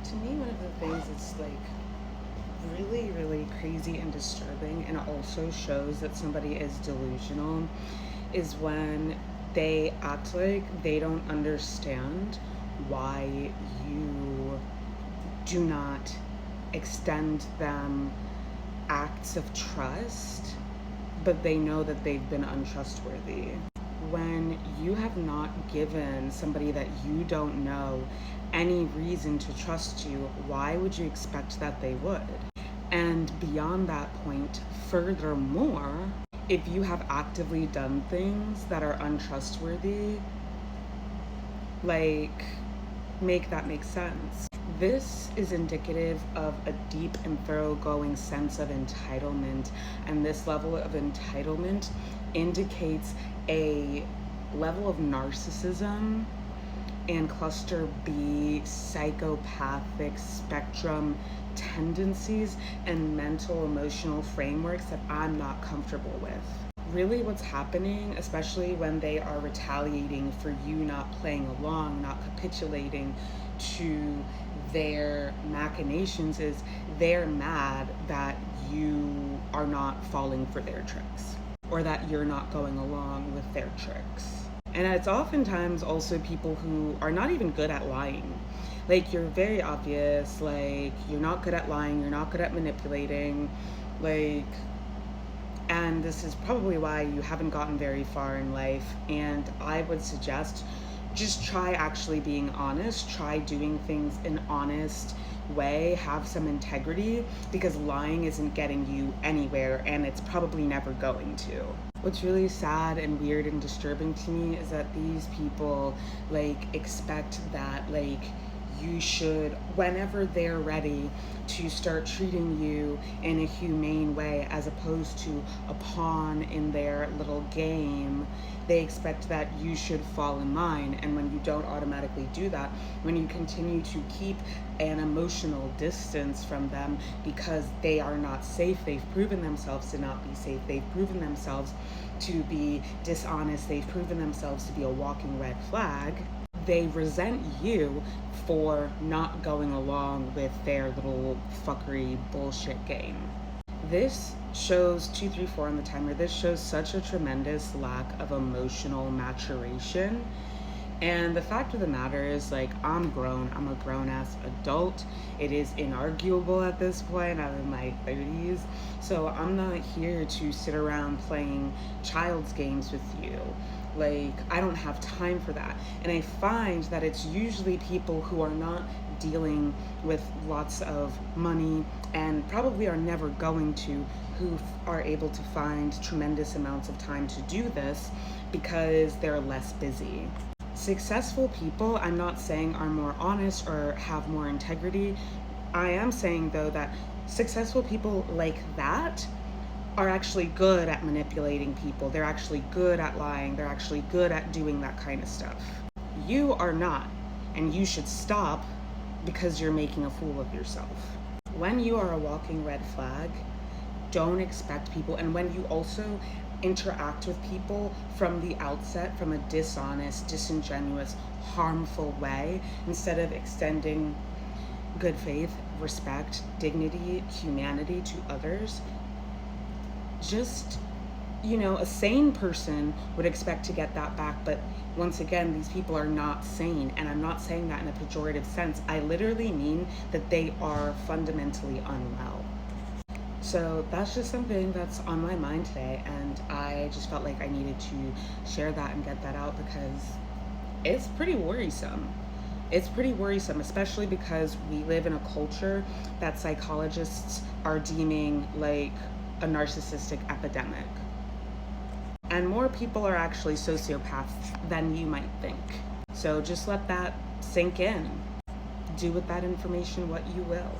to me, one of the things that's like really, really crazy and disturbing, and also shows that somebody is delusional, is when they act like they don't understand why you do not extend them acts of trust, but they know that they've been untrustworthy. When you have not given somebody that you don't know any reason to trust you, why would you expect that they would? And beyond that point, furthermore, if you have actively done things that are untrustworthy, like, make that make sense. This is indicative of a deep and thoroughgoing sense of entitlement, and this level of entitlement indicates a level of narcissism and cluster B psychopathic spectrum tendencies and mental emotional frameworks that I'm not comfortable with. Really what's happening, especially when they are retaliating for you not playing along, not capitulating to their machinations, is they're mad that you are not falling for their tricks, or that you're not going along with their tricks. And it's oftentimes also people who are not even good at lying. Like, you're very obvious, like, you're not good at lying, you're not good at manipulating, like, and this is probably why you haven't gotten very far in life. And I would suggest just try actually being honest, try doing things in an honest way, have some integrity, because lying isn't getting you anywhere, and it's probably never going to. What's really sad and weird and disturbing to me is that these people, like, expect that, like, you should, whenever they're ready, to start treating you in a humane way as opposed to a pawn in their little game. They expect that you should fall in line, and when you don't automatically do that, when you continue to keep an emotional distance from them because they are not safe, they've proven themselves to not be safe, they've proven themselves to be dishonest, they've proven themselves to be a walking red flag, they resent you for not going along with their little fuckery bullshit game. This shows 2, 3, 4 on the timer. This shows such a tremendous lack of emotional maturation. And the fact of the matter is, like, I'm grown. I'm a grown-ass adult. It is inarguable at this point. I'm in my 30s. So I'm not here to sit around playing child's games with you. Like, I don't have time for that. And I find that it's usually people who are not dealing with lots of money and probably are never going to, who are able to find tremendous amounts of time to do this because they're less busy. Successful people, I'm not saying are more honest or have more integrity. I am saying, though, that successful people like that are actually good at manipulating people. They're actually good at lying. They're actually good at doing that kind of stuff. You are not, and you should stop because you're making a fool of yourself. When you are a walking red flag, don't expect people, and when you also interact with people from the outset from a dishonest, disingenuous, harmful way, instead of extending good faith, respect, dignity, humanity to others, just, you know, a sane person would expect to get that back. But once again, these people are not sane, and I'm not saying that in a pejorative sense. I literally mean that they are fundamentally unwell. So that's just something that's on my mind today, and I just felt like I needed to share that and get that out because it's pretty worrisome. It's pretty worrisome, especially because we live in a culture that psychologists are deeming like a narcissistic epidemic. And more people are actually sociopaths than you might think. So just let that sink in. Do with that information what you will.